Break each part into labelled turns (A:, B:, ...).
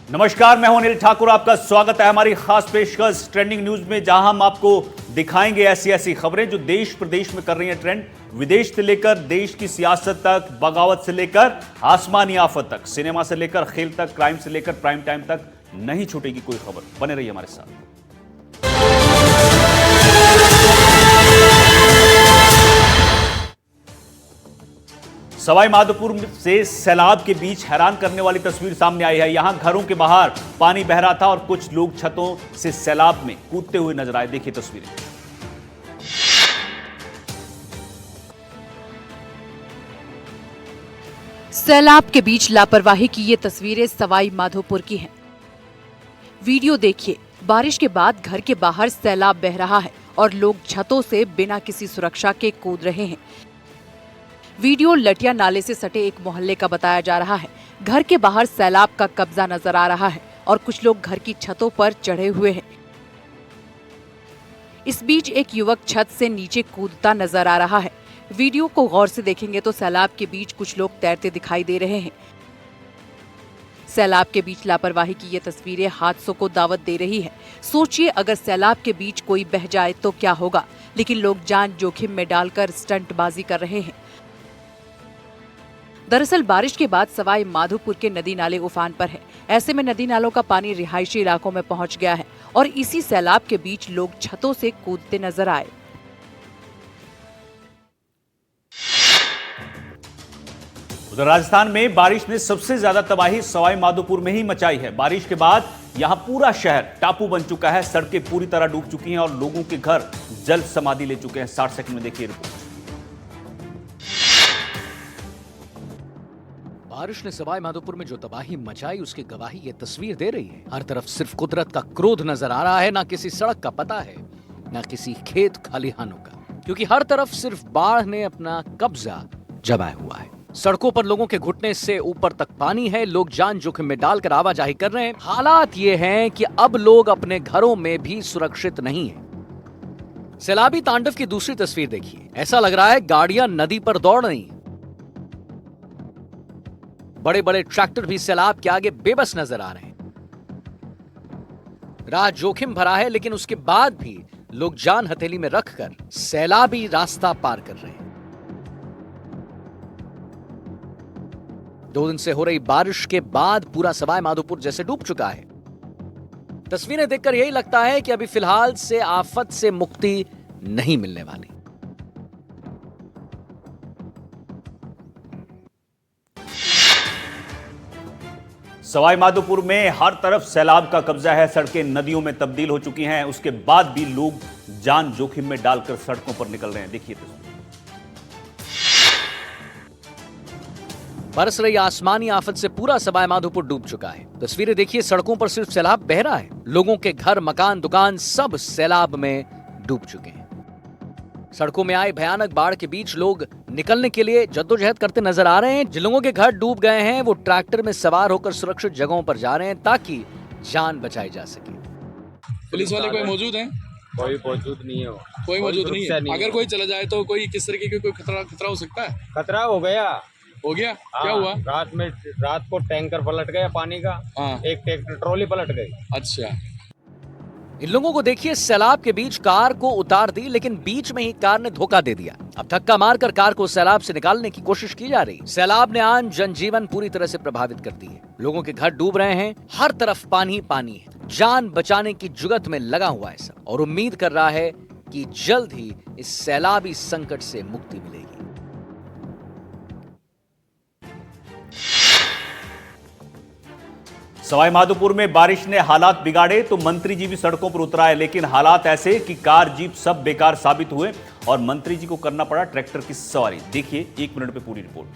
A: नमस्कार, मैं हूं अनिल ठाकुर। आपका स्वागत है हमारी खास पेशकश ट्रेंडिंग न्यूज में, जहां हम आपको दिखाएंगे ऐसी ऐसी खबरें जो देश प्रदेश में कर रही हैं ट्रेंड। विदेश से लेकर देश की सियासत तक, बगावत से लेकर आसमानी आफत तक, सिनेमा से लेकर खेल तक, क्राइम से लेकर प्राइम टाइम तक, नहीं छूटेगी कोई खबर। बने रहिए हमारे साथ। सवाई माधोपुर से सैलाब के बीच हैरान करने वाली तस्वीर सामने आई है। यहां घरों के बाहर पानी बह रहा था और कुछ लोग छतों से सैलाब में कूदते हुए नजर आए। देखिए तस्वीरें।
B: सैलाब के बीच लापरवाही की ये तस्वीरें सवाई माधोपुर की हैं। वीडियो देखिए। बारिश के बाद घर के बाहर सैलाब बह रहा है और लोग छतों से बिना किसी सुरक्षा के कूद रहे हैं। वीडियो लटिया नाले से सटे एक मोहल्ले का बताया जा रहा है। घर के बाहर सैलाब का कब्जा नजर आ रहा है और कुछ लोग घर की छतों पर चढ़े हुए हैं। इस बीच एक युवक छत से नीचे कूदता नजर आ रहा है। वीडियो को गौर से देखेंगे तो सैलाब के बीच कुछ लोग तैरते दिखाई दे रहे हैं। सैलाब के बीच लापरवाही की ये तस्वीरें हादसों को दावत दे रही है। सोचिए, अगर सैलाब के बीच कोई बह जाए तो क्या होगा, लेकिन लोग जान जोखिम में डालकर स्टंटबाजी कर रहे हैं। दरअसल बारिश के बाद सवाई माधोपुर के नदी नाले उफान पर है। ऐसे में नदी नालों का पानी रिहायशी इलाकों में पहुंच गया है और इसी सैलाब के बीच लोग छतों से कूदते नजर आए।
A: उधर राजस्थान में बारिश ने सबसे ज्यादा तबाही सवाई माधोपुर में ही मचाई है। बारिश के बाद यहां पूरा शहर टापू बन चुका है। सड़कें पूरी तरह डूब चुकी हैं और लोगों के घर जल समाधि ले चुके हैं। 60 सेकंड में देखिए रिपोर्ट।
C: बारिश ने सवाई माधोपुर में जो तबाही मचाई उसकी गवाही ये तस्वीर दे रही है। हर तरफ सिर्फ कुदरत का क्रोध नजर आ रहा है। ना किसी सड़क का पता है, ना किसी खेत खलिहानों का, क्योंकि हर तरफ सिर्फ बाढ़ ने अपना कब्जा जमाया हुआ है। सड़कों पर लोगों के घुटने से ऊपर तक पानी है। लोग जान जोखिम में डालकर आवाजाही कर रहे हैं। हालात ये हैं कि अब लोग अपने घरों में भी सुरक्षित नहीं है। सैलाबी तांडव की दूसरी तस्वीर देखिए। ऐसा लग रहा है गाड़ियां नदी पर दौड़ रही हैं। बड़े बड़े ट्रैक्टर भी सैलाब के आगे बेबस नजर आ रहे हैं। राह जोखिम भरा है, लेकिन उसके बाद भी लोग जान हथेली में रखकर सैलाबी रास्ता पार कर रहे हैं। 2 दिन से हो रही बारिश के बाद पूरा सवाई माधोपुर जैसे डूब चुका है। तस्वीरें देखकर यही लगता है कि अभी फिलहाल से आफत से मुक्ति नहीं मिलने वाली।
A: सवाई माधोपुर में हर तरफ सैलाब का कब्जा है। सड़कें नदियों में तब्दील हो चुकी हैं। उसके बाद भी लोग जान जोखिम में डालकर सड़कों पर निकल रहे हैं। देखिए तस्वीर।
C: बरस रही आसमानी आफत से पूरा सवाई माधोपुर डूब चुका है। तस्वीरें देखिए। सड़कों पर सिर्फ सैलाब बह रहा है। लोगों के घर, मकान, दुकान सब सैलाब में डूब चुके हैं। सड़कों में आए भयानक बाढ़ के बीच लोग निकलने के लिए जद्दोजहद करते नजर आ रहे हैं। जिन लोगों के घर डूब गए हैं वो ट्रैक्टर में सवार होकर सुरक्षित जगहों पर जा रहे हैं ताकि जान बचाई जा सके।
D: पुलिस वाले कोई मौजूद हैं?
E: कोई मौजूद नहीं है।
D: कोई मौजूद नहीं है। अगर कोई चला जाए तो कोई किस तरीके की कोई खतरा हो सकता है?
E: खतरा हो गया।
D: क्या हुआ?
E: रात को टैंकर पलट गया पानी का। एक ट्रैक्टर ट्रॉली पलट गई।
D: अच्छा।
C: इन लोगों को देखिए। सैलाब के बीच कार को उतार दी, लेकिन बीच में ही कार ने धोखा दे दिया। अब धक्का मारकर कार को सैलाब से निकालने की कोशिश की जा रही। सैलाब ने आम जनजीवन पूरी तरह से प्रभावित कर दी है। लोगों के घर डूब रहे हैं। हर तरफ पानी पानी है। जान बचाने की जुगत में लगा हुआ है सब, और उम्मीद कर रहा है कि जल्द ही इस सैलाबी संकट से मुक्ति मिलेगी।
A: सवाई माधोपुर में बारिश ने हालात बिगाड़े तो मंत्री जी भी सड़कों पर उतर आए, लेकिन हालात ऐसे कि कार जीप सब बेकार साबित हुए और मंत्री जी को करना पड़ा ट्रैक्टर की सवारी। देखिए 1 मिनट में पूरी रिपोर्ट।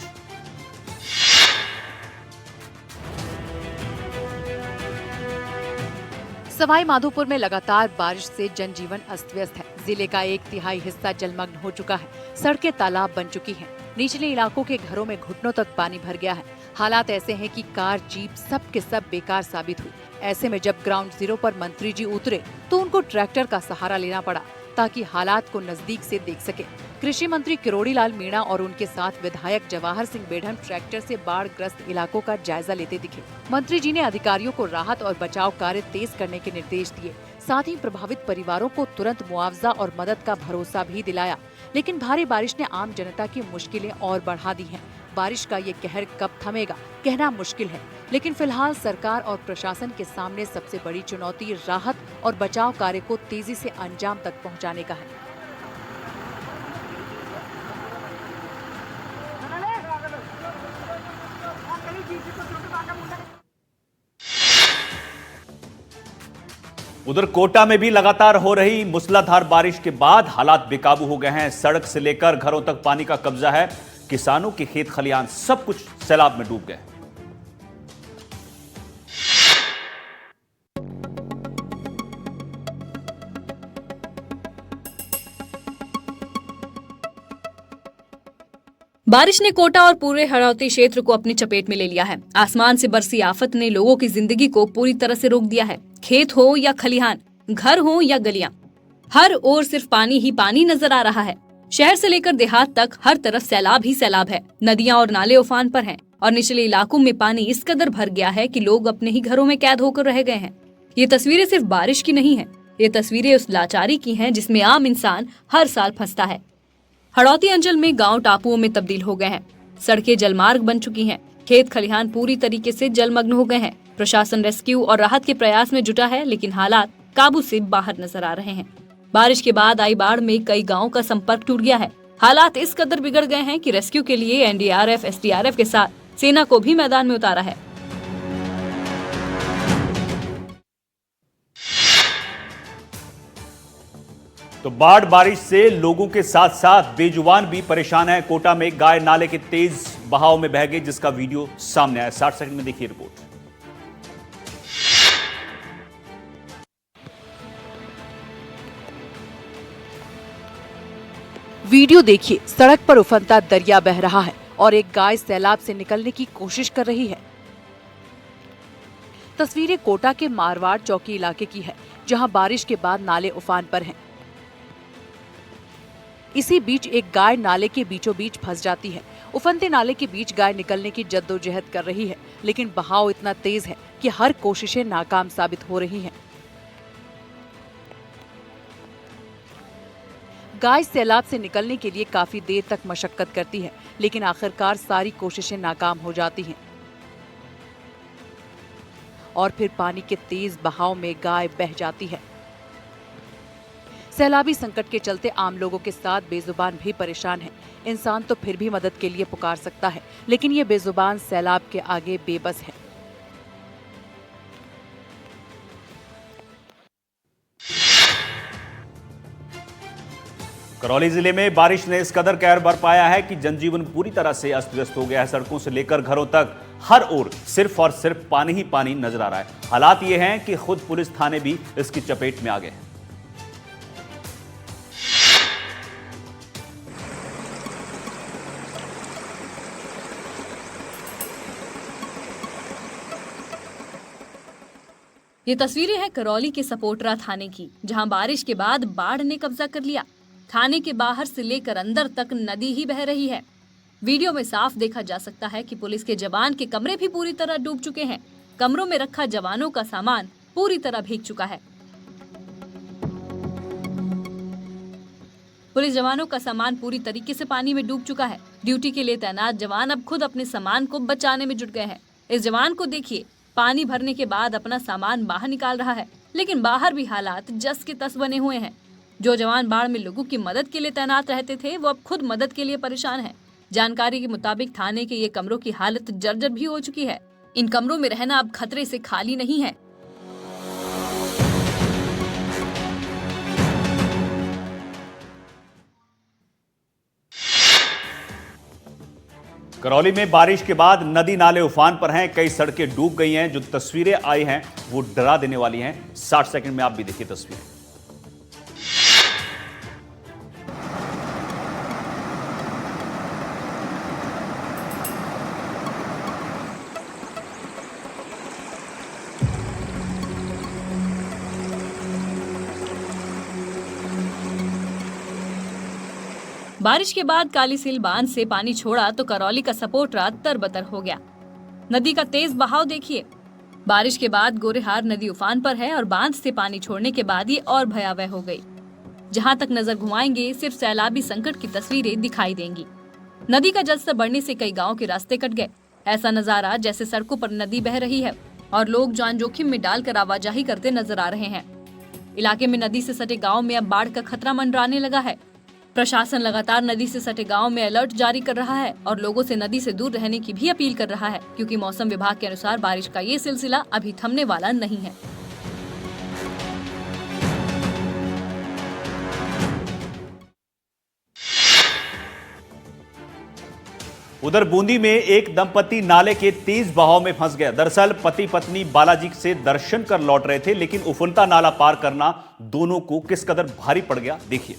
B: सवाई माधोपुर में लगातार बारिश से जनजीवन अस्त व्यस्त है। जिले का 1/3 हिस्सा जलमग्न हो चुका है। सड़कें तालाब बन चुकी हैं। निचले इलाकों के घरों में घुटनों तक पानी भर गया है। हालात ऐसे हैं कि कार, जीप सब के सब बेकार साबित हुई। ऐसे में जब ग्राउंड जीरो पर मंत्री जी उतरे तो उनको ट्रैक्टर का सहारा लेना पड़ा ताकि हालात को नजदीक से देख सके। कृषि मंत्री किरोड़ी लाल मीणा और उनके साथ विधायक जवाहर सिंह बेढ़न ट्रैक्टर से बाढ़ ग्रस्त इलाकों का जायजा लेते दिखे। मंत्री जी ने अधिकारियों को राहत और बचाव कार्य तेज करने के निर्देश दिए। साथ ही प्रभावित परिवारों को तुरंत मुआवजा और मदद का भरोसा भी दिलाया। लेकिन भारी बारिश ने आम जनता की मुश्किलें और बढ़ा दी हैं। बारिश का ये कहर कब थमेगा कहना मुश्किल है, लेकिन फिलहाल सरकार और प्रशासन के सामने सबसे बड़ी चुनौती राहत और बचाव कार्य को तेजी से अंजाम तक पहुंचाने का है।
A: उधर कोटा में भी लगातार हो रही मूसलाधार बारिश के बाद हालात बेकाबू हो गए हैं। सड़क से लेकर घरों तक पानी का कब्जा है। किसानों के खेत खलिहान सब कुछ सैलाब में डूब गए।
F: बारिश ने कोटा और पूरे हड़ौती क्षेत्र को अपनी चपेट में ले लिया है। आसमान से बरसी आफत ने लोगों की जिंदगी को पूरी तरह से रोक दिया है। खेत हो या खलिहान, घर हो या गलियां, हर ओर सिर्फ पानी ही पानी नजर आ रहा है। शहर से लेकर देहात तक हर तरफ सैलाब ही सैलाब है। नदियां और नाले उफान पर हैं और निचले इलाकों में पानी इस कदर भर गया है कि लोग अपने ही घरों में कैद होकर रह गए हैं। ये तस्वीरें सिर्फ बारिश की नहीं है, ये तस्वीरें उस लाचारी की हैं जिसमें आम इंसान हर साल फंसता है। हड़ौती अंचल में गांव टापुओं में तब्दील हो गए हैं। सड़कें जलमार्ग बन चुकी हैं। खेत खलिहान पूरी तरीके से जलमग्न हो गए हैं। प्रशासन रेस्क्यू और राहत के प्रयास में जुटा है, लेकिन हालात काबू से बाहर नजर आ रहे हैं। बारिश के बाद आई बाढ़ में कई गांवों का संपर्क टूट गया है। हालात इस कदर बिगड़ गए हैं कि रेस्क्यू के लिए एनडीआरएफ, एसडीआरएफ के साथ सेना को भी मैदान में उतारा है।
A: तो बाढ़ बारिश से लोगों के साथ साथ बेजुबान भी परेशान है। कोटा में गाय नाले के तेज बहाव में बह गई, जिसका वीडियो सामने आया। 60 सेकंड में देखिए रिपोर्ट।
B: वीडियो देखिए, सड़क पर उफनता दरिया बह रहा है और एक गाय सैलाब से निकलने की कोशिश कर रही है। तस्वीरें कोटा के मारवाड़ चौकी इलाके की है, जहां बारिश के बाद नाले उफान पर हैं। इसी बीच एक गाय नाले के बीचों बीच फंस जाती है। उफनते नाले के बीच गाय निकलने की जद्दोजहद कर रही है, लेकिन बहाव इतना तेज है कि हर कोशिशें नाकाम साबित हो रही हैं। गाय सैलाब से निकलने के लिए काफी देर तक मशक्कत करती है, लेकिन आखिरकार सारी कोशिशें नाकाम हो जाती हैं और फिर पानी के तेज बहाव में गाय बह जाती है। सैलाबी संकट के चलते आम लोगों के साथ बेजुबान भी परेशान हैं। इंसान तो फिर भी मदद के लिए पुकार सकता है, लेकिन ये बेजुबान सैलाब के आगे बेबस है।
A: करौली जिले में बारिश ने इस कदर कहर बरपाया है कि जनजीवन पूरी तरह से अस्त व्यस्त हो गया है। सड़कों से लेकर घरों तक हर ओर सिर्फ और सिर्फ पानी ही पानी नजर आ रहा है। हालात ये हैं कि खुद पुलिस थाने भी इसकी चपेट में आ गए हैं।
F: ये तस्वीरें हैं करौली के सपोटरा थाने की, जहां बारिश के बाद बाढ़ ने कब्जा कर लिया। थाने के बाहर से लेकर अंदर तक नदी ही बह रही है। वीडियो में साफ देखा जा सकता है कि पुलिस के जवान के कमरे भी पूरी तरह डूब चुके हैं। कमरों में रखा जवानों का सामान पूरी तरह भीग चुका है। पुलिस जवानों का सामान पूरी तरीके से पानी में डूब चुका है। ड्यूटी के लिए तैनात जवान अब खुद अपने सामान को बचाने में जुट गए हैं। इस जवान को देखिए, पानी भरने के बाद अपना सामान बाहर निकाल रहा है, लेकिन बाहर भी हालात जस के तस बने हुए हैं। जो जवान बाढ़ में लोगों की मदद के लिए तैनात रहते थे, वो अब खुद मदद के लिए परेशान हैं। जानकारी के मुताबिक थाने के ये कमरों की हालत जर्जर भी हो चुकी है। इन कमरों में रहना अब खतरे से खाली नहीं है।
A: करौली में बारिश के बाद नदी नाले उफान पर हैं, कई सड़कें डूब गई हैं। जो तस्वीरें आई हैं वो डरा देने वाली हैं। 60 सेकंड में आप भी देखिए तस्वीरें।
F: बारिश के बाद कालीसिल बांध से पानी छोड़ा तो करौली का सपोटरा तरबतर हो गया। नदी का तेज बहाव देखिए। बारिश के बाद गोरेहार नदी उफान पर है और बांध से पानी छोड़ने के बाद ये और भयावह हो गई। जहां तक नजर घुमाएंगे सिर्फ सैलाबी संकट की तस्वीरें दिखाई देंगी। नदी का जलस्तर बढ़ने से कई गांव के रास्ते कट गए। ऐसा नजारा जैसे सड़कों पर नदी बह रही है और लोग जान जोखिम में डालकर आवाजाही करते नजर आ रहे हैं। इलाके में नदी से सटे गाँव में अब बाढ़ का खतरा मंडराने लगा है। प्रशासन लगातार नदी से सटे गांव में अलर्ट जारी कर रहा है और लोगों से नदी से दूर रहने की भी अपील कर रहा है, क्योंकि मौसम विभाग के अनुसार बारिश का ये सिलसिला अभी थमने वाला नहीं है।
A: उधर बूंदी में एक दंपति नाले के तेज बहाव में फंस गया। दरअसल पति पत्नी बालाजी से दर्शन कर लौट रहे थे, लेकिन उफनता नाला पार करना दोनों को किस कदर भारी पड़ गया, देखिए।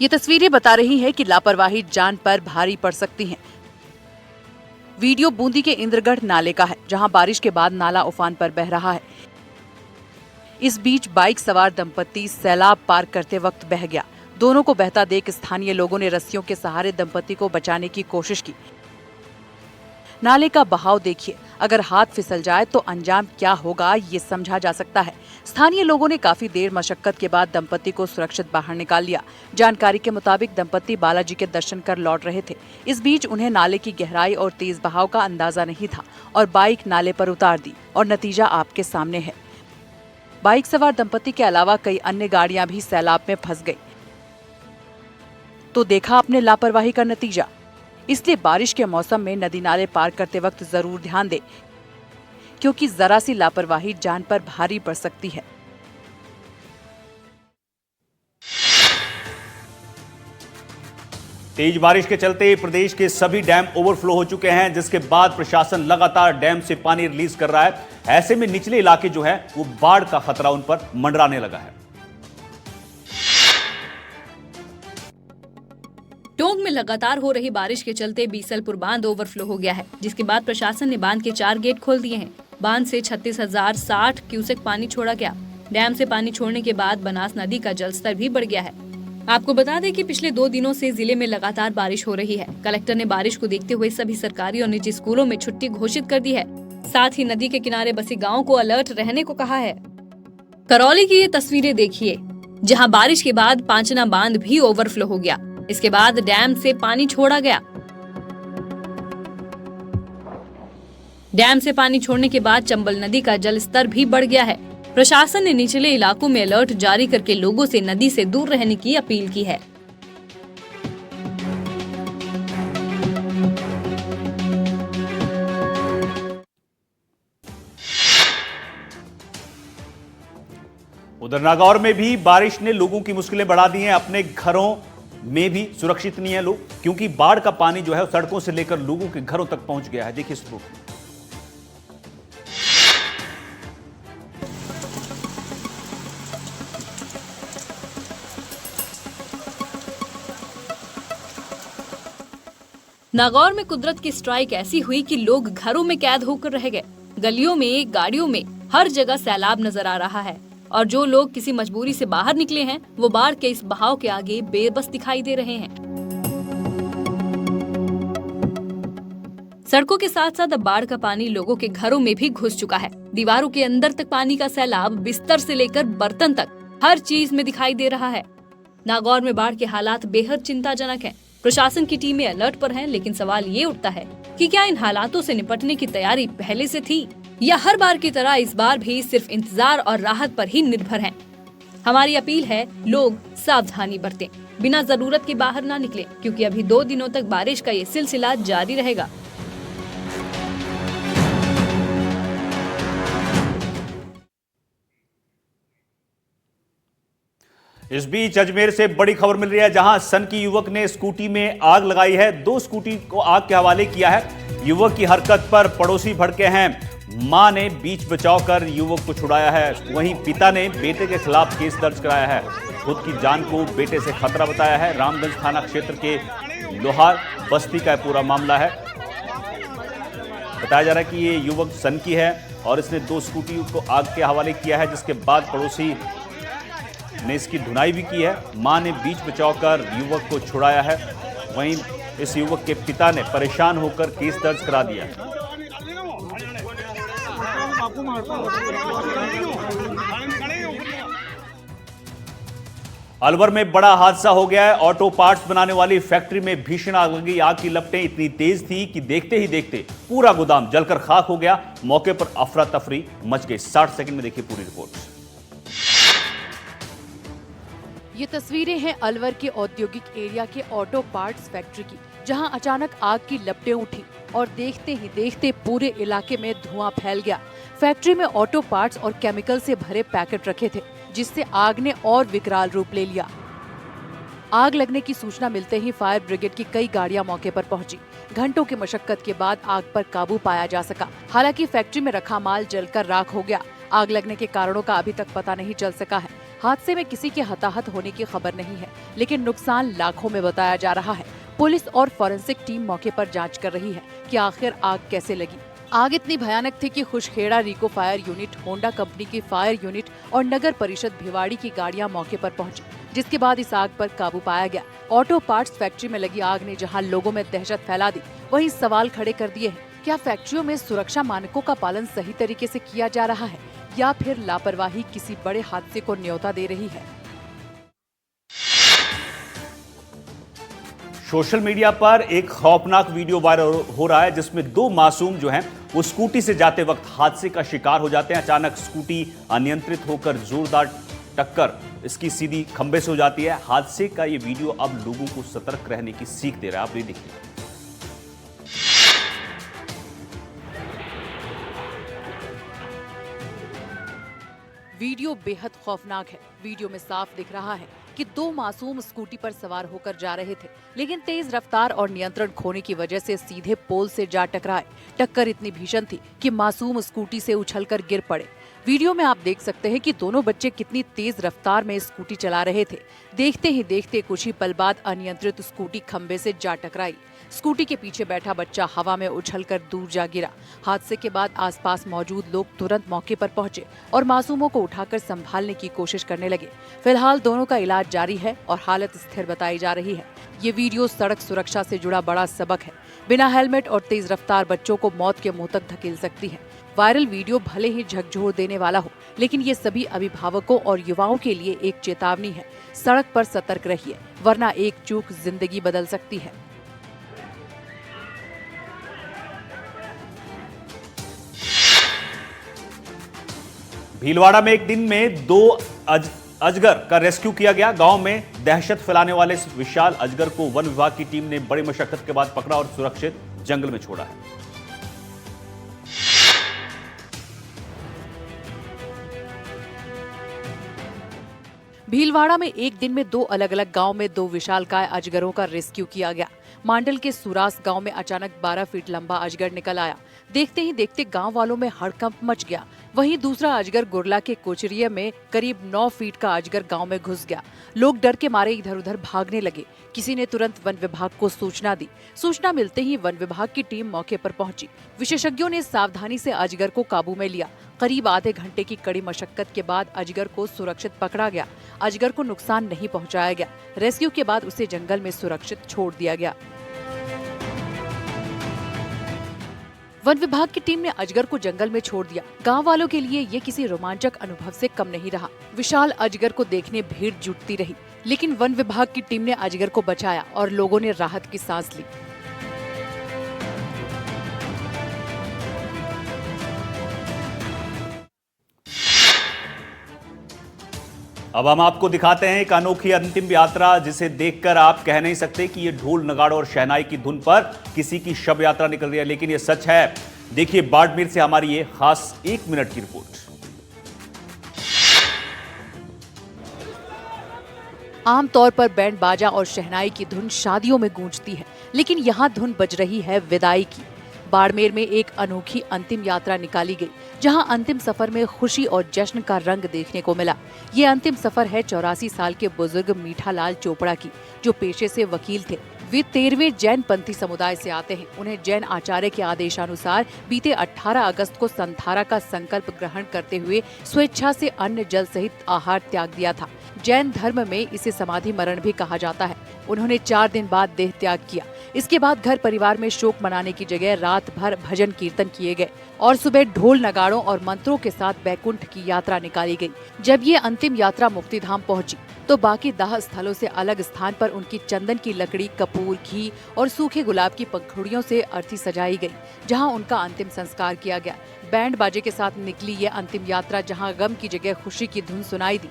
B: ये तस्वीरें बता रही हैं कि लापरवाही जान पर भारी पड़ सकती है। वीडियो बूंदी के इंद्रगढ़ नाले का है, जहां बारिश के बाद नाला उफान पर बह रहा है। इस बीच बाइक सवार दंपति सैलाब पार करते वक्त बह गया। दोनों को बहता देख स्थानीय लोगों ने रस्सियों के सहारे दंपति को बचाने की कोशिश की। नाले का बहाव देखिए, अगर हाथ फिसल जाए तो अंजाम क्या होगा ये समझा जा सकता है। स्थानीय लोगों ने काफी देर मशक्कत के बाद दंपति को सुरक्षित बाहर निकाल लिया। जानकारी के मुताबिक दंपति बालाजी के दर्शन कर लौट रहे थे। इस बीच उन्हें नाले की गहराई और तेज बहाव का अंदाजा नहीं था और बाइक नाले पर उतार दी और नतीजा आपके सामने है। बाइक सवार दंपति के अलावा कई अन्य गाड़ियां भी सैलाब में फंस गई। तो देखा आपने लापरवाही का नतीजा। इसलिए बारिश के मौसम में नदी नाले पार करते वक्त जरूर ध्यान दें, क्योंकि जरा सी लापरवाही जान पर भारी पड़ सकती है।
A: तेज बारिश के चलते प्रदेश के सभी डैम ओवरफ्लो हो चुके हैं, जिसके बाद प्रशासन लगातार डैम से पानी रिलीज कर रहा है। ऐसे में निचले इलाके जो है वो बाढ़ का खतरा उन पर मंडराने लगा है।
F: टोंक में लगातार हो रही बारिश के चलते बीसलपुर बांध ओवरफ्लो हो गया है, जिसके बाद प्रशासन ने बांध के 4 गेट खोल दिए हैं। बांध से 36,060 क्यूसेक पानी छोड़ा गया। डैम से पानी छोड़ने के बाद बनास नदी का जलस्तर भी बढ़ गया है। आपको बता दें कि पिछले 2 दिनों से जिले में लगातार बारिश हो रही है। कलेक्टर ने बारिश को देखते हुए सभी सरकारी और निजी स्कूलों में छुट्टी घोषित कर दी है। साथ ही नदी के किनारे बसे गाँव को अलर्ट रहने को कहा है। करौली की ये तस्वीरें देखिए, जहाँ बारिश के बाद पांचना बांध भी ओवरफ्लो हो गया। इसके बाद डैम से पानी छोड़ा गया। डैम से पानी छोड़ने के बाद चंबल नदी का जल स्तर भी बढ़ गया है। प्रशासन ने निचले इलाकों में अलर्ट जारी करके लोगों से नदी से दूर रहने की अपील की है।
A: उधर नागौर में भी बारिश ने लोगों की मुश्किलें बढ़ा दी हैं। अपने घरों में भी सुरक्षित नहीं है लोग, क्योंकि बाढ़ का पानी जो है सड़कों से लेकर लोगों के घरों तक पहुंच गया है। देखिए इस रिपोर्ट में।
F: नागौर में कुदरत की स्ट्राइक ऐसी हुई कि लोग घरों में कैद होकर रह गए। गलियों में, गाड़ियों में, हर जगह सैलाब नजर आ रहा है और जो लोग किसी मजबूरी से बाहर निकले हैं वो बाढ़ के इस बहाव के आगे बेबस दिखाई दे रहे हैं। सड़कों के साथ साथ अब बाढ़ का पानी लोगों के घरों में भी घुस चुका है। दीवारों के अंदर तक पानी का सैलाब बिस्तर से लेकर बर्तन तक हर चीज में दिखाई दे रहा है। नागौर में बाढ़ के हालात बेहद चिंताजनक हैं। प्रशासन की टीमें अलर्ट पर हैं, लेकिन सवाल ये उठता है कि क्या इन हालातों से निपटने की तैयारी पहले से थी या हर बार की तरह इस बार भी सिर्फ इंतजार और राहत पर ही निर्भर हैं। हमारी अपील है, लोग सावधानी बरतें, बिना जरूरत के बाहर ना निकलें, क्योंकि अभी 2 दिनों तक बारिश का ये सिलसिला जारी रहेगा।
A: इस बीच अजमेर से बड़ी खबर मिल रही है, जहां सनकी युवक ने स्कूटी में आग लगाई है। 2 स्कूटी को आग के हवाले किया है। युवक की हरकत पर पड़ोसी भड़के हैं। मां ने बीच बचाव कर युवक को छुड़ाया है। वहीं पिता ने बेटे के खिलाफ केस दर्ज कराया है। खुद की जान को बेटे से खतरा बताया है। रामगंज थाना क्षेत्र के लोहार बस्ती का पूरा मामला है। बताया जा रहा है कि ये युवक सनकी है और इसने 2 स्कूटी को आग के हवाले किया है, जिसके बाद पड़ोसी ने इसकी धुनाई भी की है। मां ने बीच बचाकर युवक को छुड़ाया है। वहीं इस युवक के पिता ने परेशान होकर केस दर्ज करा दिया है। अलवर में बड़ा हादसा हो गया है। ऑटो पार्ट्स बनाने वाली फैक्ट्री में भीषण आग लगी। आग की लपटें इतनी तेज थी कि देखते ही देखते पूरा गोदाम जलकर खाक हो गया। मौके पर अफरा तफरी मच गई। 60 सेकंड में देखिए पूरी रिपोर्ट।
B: ये तस्वीरें हैं अलवर के औद्योगिक एरिया के ऑटो पार्ट्स फैक्ट्री की, जहां अचानक आग की लपटें उठी और देखते ही देखते पूरे इलाके में धुआं फैल गया। फैक्ट्री में ऑटो पार्ट्स और केमिकल से भरे पैकेट रखे थे, जिससे आग ने और विकराल रूप ले लिया। आग लगने की सूचना मिलते ही फायर ब्रिगेड की कई गाड़ियां मौके पर पहुंची। घंटों की मशक्कत के बाद आग पर काबू पाया जा सका। हालांकि फैक्ट्री में रखा माल जलकर राख हो गया। आग लगने के कारणों का अभी तक पता नहीं चल सका है। हादसे में किसी के हताहत होने की खबर नहीं है, लेकिन नुकसान लाखों में बताया जा रहा है। पुलिस और फॉरेंसिक टीम मौके पर जांच कर रही है कि आखिर आग कैसे लगी। आग इतनी भयानक थी कि खुशखेड़ा रिको फायर यूनिट, होंडा कंपनी की फायर यूनिट और नगर परिषद भिवाड़ी की गाड़ियां मौके पर पहुंची, जिसके बाद इस आग पर काबू पाया गया। ऑटो पार्ट्स फैक्ट्री में लगी आग ने जहां लोगों में दहशत फैला दी, वहीं सवाल खड़े कर दिए हैं। क्या फैक्ट्रियों में सुरक्षा मानकों का पालन सही तरीके से किया जा रहा है, या फिर लापरवाही किसी बड़े हादसे को न्योता दे रही है?
A: सोशल मीडिया पर एक खौफनाक वीडियो वायरल हो रहा है, जिसमें दो मासूम जो हैं वो स्कूटी से जाते वक्त हादसे का शिकार हो जाते हैं। अचानक स्कूटी अनियंत्रित होकर जोरदार टक्कर इसकी सीधी खंबे से हो जाती है। हादसे का ये वीडियो अब लोगों को सतर्क रहने की सीख दे रहा है। आप ये देखिए।
B: वीडियो बेहद खौफनाक है। वीडियो में साफ दिख रहा है कि दो मासूम स्कूटी पर सवार होकर जा रहे थे, लेकिन तेज रफ्तार और नियंत्रण खोने की वजह से सीधे पोल से जा टकराए। टक्कर इतनी भीषण थी कि मासूम स्कूटी से उछलकर गिर पड़े। वीडियो में आप देख सकते हैं कि दोनों बच्चे कितनी तेज रफ्तार में स्कूटी चला रहे थे। देखते ही देखते कुछ ही पल बाद अनियंत्रित स्कूटी खंबे से जा टकराई। स्कूटी के पीछे बैठा बच्चा हवा में उछलकर दूर जा गिरा। हादसे के बाद आसपास मौजूद लोग तुरंत मौके पर पहुंचे और मासूमों को उठाकर संभालने की कोशिश करने लगे। फिलहाल दोनों का इलाज जारी है और हालत स्थिर बताई जा रही है। ये वीडियो सड़क सुरक्षा से जुड़ा बड़ा सबक है। बिना हेलमेट और तेज रफ्तार बच्चों को मौत के मुंह तक धकेल सकती है। वायरल वीडियो भले ही झकझोर देने वाला हो, लेकिन ये सभी अभिभावकों और युवाओं के लिए एक चेतावनी है। सड़क पर सतर्क रहिए, वरना एक चूक जिंदगी बदल सकती है।
A: भीलवाड़ा में एक दिन में दो अजगर का रेस्क्यू किया गया। गांव में दहशत फैलाने वाले इस विशाल अजगर को वन विभाग की टीम ने बड़ी मशक्कत के बाद पकड़ा और सुरक्षित जंगल में छोड़ा है।
B: भीलवाड़ा में एक दिन में दो अलग अलग गांव में दो विशालकाय अजगरों का रेस्क्यू किया गया। मांडल के सुरास गांव में अचानक 12 फीट लंबा अजगर निकल आया। देखते ही देखते गांव वालों में हड़कंप मच गया। वहीं दूसरा अजगर गुरला के कोचरिया में करीब 9 फीट का अजगर गांव में घुस गया। लोग डर के मारे इधर उधर भागने लगे। किसी ने तुरंत वन विभाग को सूचना दी। सूचना मिलते ही वन विभाग की टीम मौके पर पहुंची। विशेषज्ञों ने सावधानी से अजगर को काबू में लिया। करीब आधे घंटे की कड़ी मशक्कत के बाद अजगर को सुरक्षित पकड़ा गया। अजगर को नुकसान नहीं पहुंचाया गया। रेस्क्यू के बाद उसे जंगल में सुरक्षित छोड़ दिया गया। वन विभाग की टीम ने अजगर को जंगल में छोड़ दिया। गांव वालों के लिए ये किसी रोमांचक अनुभव से कम नहीं रहा। विशाल अजगर को देखने भीड़ जुटती रही, लेकिन वन विभाग की टीम ने अजगर को बचाया और लोगों ने राहत की सांस ली।
A: अब हम आपको दिखाते हैं एक अनोखी अंतिम यात्रा, जिसे देखकर आप कह नहीं सकते कि ये ढोल नगाड़ों और शहनाई की धुन पर किसी की शव यात्रा निकल रही है, लेकिन ये सच है। देखिए बाड़मेर से हमारी ये खास 1 मिनट की रिपोर्ट।
B: आमतौर पर बैंड बाजा और शहनाई की धुन शादियों में गूंजती है, लेकिन यहाँ धुन बज रही है विदाई की। बाड़मेर में एक अनोखी अंतिम यात्रा निकाली गई, जहां अंतिम सफर में खुशी और जश्न का रंग देखने को मिला। ये अंतिम सफर है 84 साल के बुजुर्ग मीठालाल चोपड़ा की, जो पेशे से वकील थे। वे 13वें जैन पंथी समुदाय से आते हैं। उन्हें जैन आचार्य के आदेशानुसार बीते 18 अगस्त को संथारा का संकल्प ग्रहण करते हुए स्वेच्छा से अन्न जल सहित आहार त्याग दिया था। जैन धर्म में इसे समाधि मरण भी कहा जाता है। उन्होंने 4 दिन बाद देह त्याग किया। इसके बाद घर परिवार में शोक मनाने की जगह रात भर भजन कीर्तन किए गए और सुबह ढोल नगाड़ों और मंत्रों के साथ बैकुंठ की यात्रा निकाली गई। जब ये अंतिम यात्रा मुक्तिधाम पहुंची तो बाकी दाह स्थलों से अलग स्थान पर उनकी चंदन की लकड़ी, कपूर, घी और सूखे गुलाब की पंखुड़ियों से अर्थी सजाई गई, जहां उनका अंतिम संस्कार किया गया। बैंड बाजे के साथ निकली ये अंतिम यात्रा जहां गम की जगह खुशी की धुन सुनाई दी।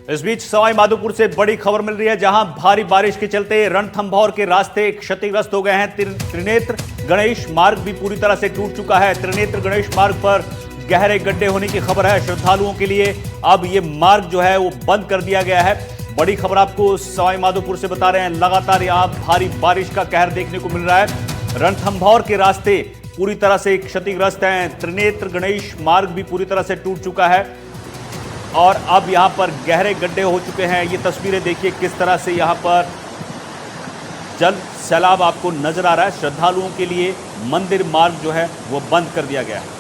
A: इस बीच सवाई माधोपुर से बड़ी खबर मिल रही है, जहां भारी बारिश के चलते रणथंभौर के रास्ते क्षतिग्रस्त हो गए हैं। त्रिनेत्र गणेश मार्ग भी पूरी तरह से टूट चुका है। त्रिनेत्र गणेश मार्ग पर गहरे गड्ढे होने की खबर है। श्रद्धालुओं के लिए अब ये मार्ग जो है वो बंद कर दिया गया है। बड़ी खबर आपको सवाई माधोपुर से बता रहे हैं। लगातार यहां भारी बारिश का कहर देखने को मिल रहा है। रणथंभौर के रास्ते पूरी तरह से क्षतिग्रस्त हैं। त्रिनेत्र गणेश मार्ग भी पूरी तरह से टूट चुका है और अब यहां पर गहरे गड्ढे हो चुके हैं। ये तस्वीरें देखिए किस तरह से यहां पर जल सैलाब आपको नजर आ रहा है। श्रद्धालुओं के लिए मंदिर मार्ग जो है वो बंद कर दिया गया है।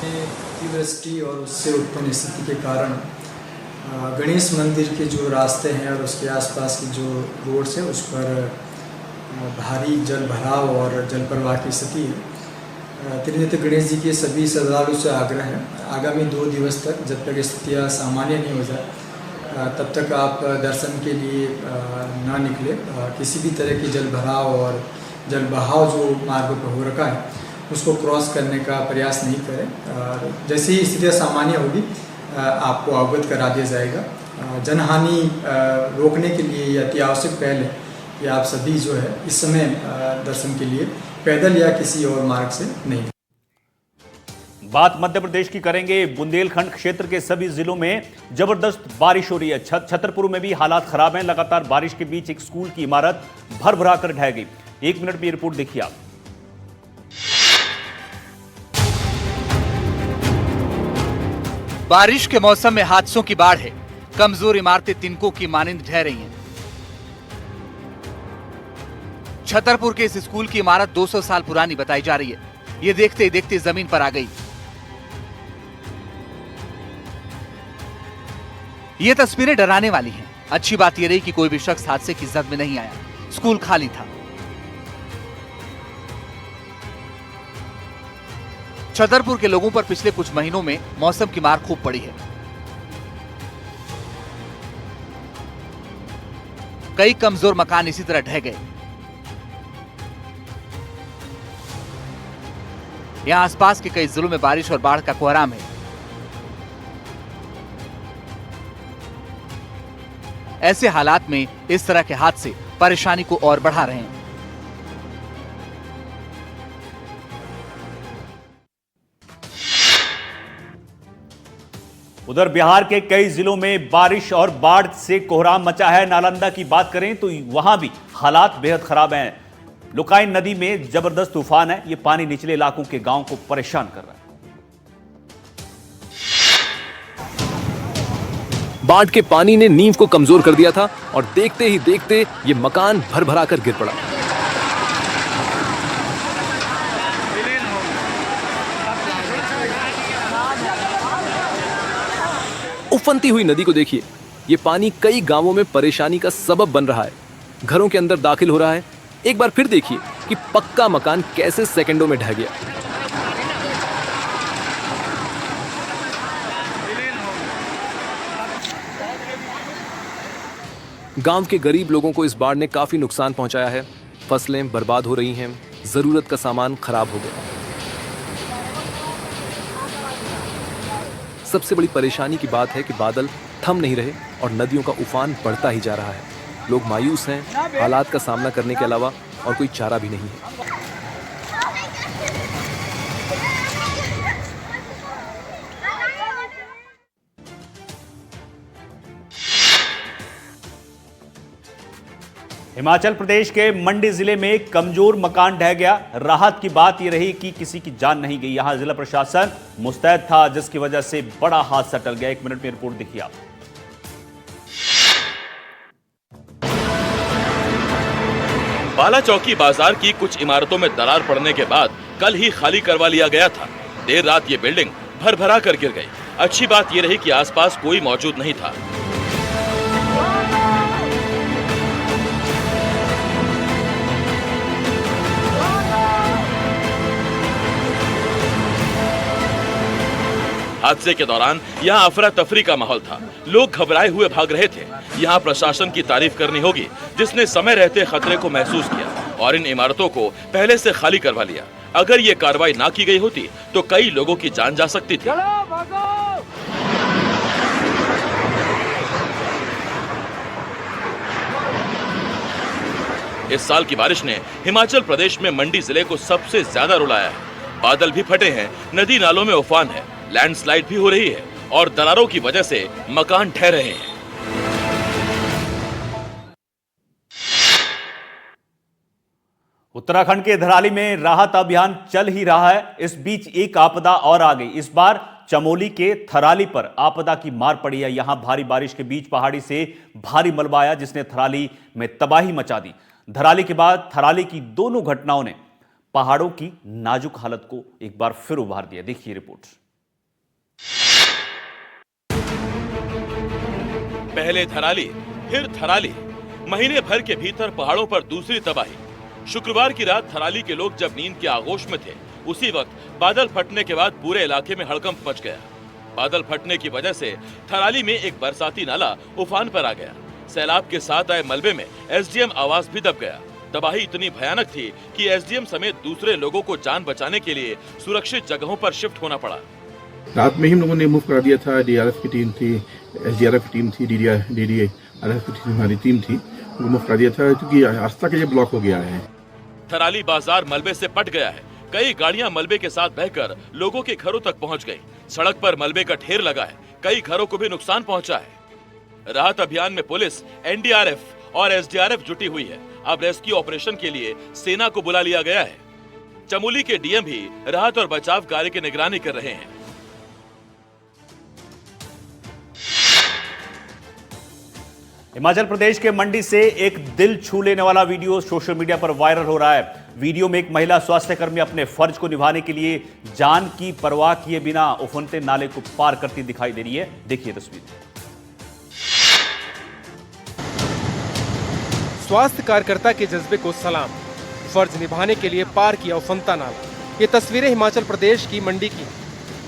G: अतिवृष्टि और उससे उत्पन्न स्थिति के कारण गणेश मंदिर के जो रास्ते हैं और उसके आसपास की जो रोड्स हैं उस पर भारी जल भराव और जल प्रवाह की स्थिति है। त्रिनेत्र गणेश जी के सभी श्रद्धालुओं से आग्रह है, आगामी 2 दिवस तक जब तक स्थितियाँ सामान्य नहीं हो जाए तब तक आप दर्शन के लिए ना निकले। किसी भी तरह की जल भराव और जल बहाव जो मार्ग पर हो रखा है उसको क्रॉस करने का प्रयास नहीं करें। जैसे ही स्थितियाँ सामान्य होगी आपको अवगत करा दिया जाएगा। जनहानि रोकने के लिए ये अति आवश्यक पहल है कि आप सभी जो है इस समय दर्शन के लिए पैदल या किसी और मार्ग से नहीं।
A: बात मध्य प्रदेश की करेंगे। बुंदेलखंड क्षेत्र के सभी जिलों में जबरदस्त बारिश हो रही है। छतरपुर में भी हालात खराब हैं। लगातार बारिश के बीच एक स्कूल की इमारत भर भरा कर ढह गई। 1 मिनट में ये रिपोर्ट देखिए आप।
H: बारिश के मौसम में हादसों की बाढ़ है। कमजोर इमारतें तिनकों की मानिंद ढह रही हैं। छतरपुर के इस स्कूल की इमारत 200 साल पुरानी बताई जा रही है। ये देखते ही देखते जमीन पर आ गई। ये तस्वीरें डराने वाली हैं। अच्छी बात यह रही कि कोई भी शख्स हादसे की जद में नहीं आया। स्कूल खाली था। छतरपुर के लोगों पर पिछले कुछ महीनों में मौसम की मार खूब पड़ी है। कई कमजोर मकान इसी तरह ढह गए। यहां आसपास के कई जिलों में बारिश और बाढ़ का कोहराम है। ऐसे हालात में इस तरह के हादसे परेशानी को और बढ़ा रहे हैं।
A: उधर बिहार के कई जिलों में बारिश और बाढ़ से कोहराम मचा है। नालंदा की बात करें तो वहां भी हालात बेहद खराब हैं। लुकाइन नदी में जबरदस्त तूफान है। ये पानी निचले इलाकों के गांव को परेशान कर रहा है।
I: बाढ़ के पानी ने नींव को कमजोर कर दिया था और देखते ही देखते ये मकान भर भरा कर गिर पड़ा। उफनती हुई नदी को देखिए। ये पानी कई गांवों में परेशानी का सबब बन रहा है। घरों के अंदर दाखिल हो रहा है। एक बार फिर देखिए कि पक्का मकान कैसे सेकंडों में ढह गया। गांव के गरीब लोगों को इस बाढ़ ने काफी नुकसान पहुंचाया है। फसलें बर्बाद हो रही हैं। जरूरत का सामान खराब हो गया। सबसे बड़ी परेशानी की बात है कि बादल थम नहीं रहे और नदियों का उफान बढ़ता ही जा रहा है। लोग मायूस हैं। हालात का सामना करने के अलावा और कोई चारा भी नहीं है।
A: हिमाचल प्रदेश के मंडी जिले में कमजोर मकान ढह गया। राहत की बात यह रही कि किसी की जान नहीं गई। यहां जिला प्रशासन मुस्तैद था, जिसकी वजह से बड़ा हादसा टल गया। 1 मिनट में रिपोर्ट देखिए आप।
J: बालाचौकी बाजार की कुछ इमारतों में दरार पड़ने के बाद कल ही खाली करवा लिया गया था। देर रात ये बिल्डिंग भरभरा कर गिर गई। अच्छी बात यह रही कि आसपास कोई मौजूद नहीं था। हादसे के दौरान यहाँ अफरा तफरी का माहौल था। लोग घबराए हुए भाग रहे थे। यहाँ प्रशासन की तारीफ करनी होगी, जिसने समय रहते खतरे को महसूस किया और इन इमारतों को पहले से खाली करवा लिया। अगर ये कार्रवाई ना की गई होती तो कई लोगों की जान जा सकती थी। इस साल की बारिश ने हिमाचल प्रदेश में मंडी जिले को सबसे ज्यादा रुलाया है। बादल भी फटे हैं, नदी नालों में उफान है, लैंडस्लाइड भी हो रही है और दरारों की वजह से मकान ढह रहे हैं।
A: उत्तराखंड के धराली में राहत अभियान चल ही रहा है। इस बीच एक आपदा और आ गई। इस बार चमोली के थराली पर आपदा की मार पड़ी है। यहां भारी बारिश के बीच पहाड़ी से भारी मलबा आया, जिसने थराली में तबाही मचा दी। धराली के बाद थराली की दोनों घटनाओं ने पहाड़ों की नाजुक हालत को एक बार फिर उभार दिया। देखिए रिपोर्ट।
J: पहले धराली, फिर थराली। महीने भर के भीतर पहाड़ों पर दूसरी तबाही। शुक्रवार की रात थराली के लोग जब नींद के आगोश में थे, उसी वक्त बादल फटने के बाद पूरे इलाके में हड़कंप मच गया। बादल फटने की वजह से थराली में एक बरसाती नाला उफान पर आ गया। सैलाब के साथ आए मलबे में एसडीएम आवास भी दब गया। तबाही इतनी भयानक थी कि एसडीएम समेत दूसरे लोगों को जान बचाने के लिए सुरक्षित जगहों पर शिफ्ट होना पड़ा।
K: रात में ही हम लोगों ने मूव करा दिया था। डीआरएफ की टीम थी, एसडीआरएफ की टीम थी, डीडीआरएफ की हमारी टीम थी, वो मूव करा दिया था क्योंकि रास्ता के लिए ब्लॉक हो गया है।
J: थराली बाजार मलबे से पट गया है। कई गाड़ियां मलबे के साथ बहकर लोगों के घरों तक पहुंच गई। सड़क पर मलबे का ढेर लगा है। कई घरों को भी नुकसान पहुंचा है। राहत अभियान में पुलिस, एनडीआरएफ और एसडीआरएफ जुटी हुई है। अब रेस्क्यू ऑपरेशन के लिए सेना को बुला लिया गया है। चमोली के डीएम भी राहत और बचाव कार्य की निगरानी कर रहे हैं।
A: हिमाचल प्रदेश के मंडी से एक दिल छू लेने वाला वीडियो सोशल मीडिया पर वायरल हो रहा है। वीडियो में एक महिला स्वास्थ्यकर्मी अपने फर्ज को निभाने के लिए जान की परवाह किए बिना उफनते नाले को पार करती दिखाई दे रही है। देखिए तस्वीर।
L: स्वास्थ्य कार्यकर्ता के जज्बे को सलाम। फर्ज निभाने के लिए पार किया उफनता नाला। ये तस्वीरें हिमाचल प्रदेश की मंडी की।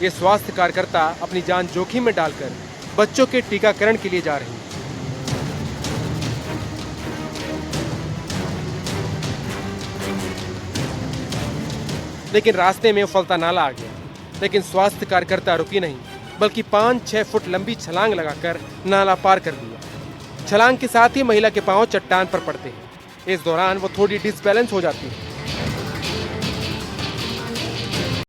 L: ये स्वास्थ्य कार्यकर्ता अपनी जान जोखिम में डालकर बच्चों के टीकाकरण के लिए जा रही है। लेकिन रास्ते में उफलता नाला आ गया। लेकिन स्वास्थ्य कार्यकर्ता रुकी नहीं, बल्कि 5-6 फुट लंबी छलांग लगाकर नाला पार कर दिया। छलांग के साथ ही महिला के पांव चट्टान पर पड़ते हैं। इस दौरान वो थोड़ी डिसबैलेंस हो जाती है।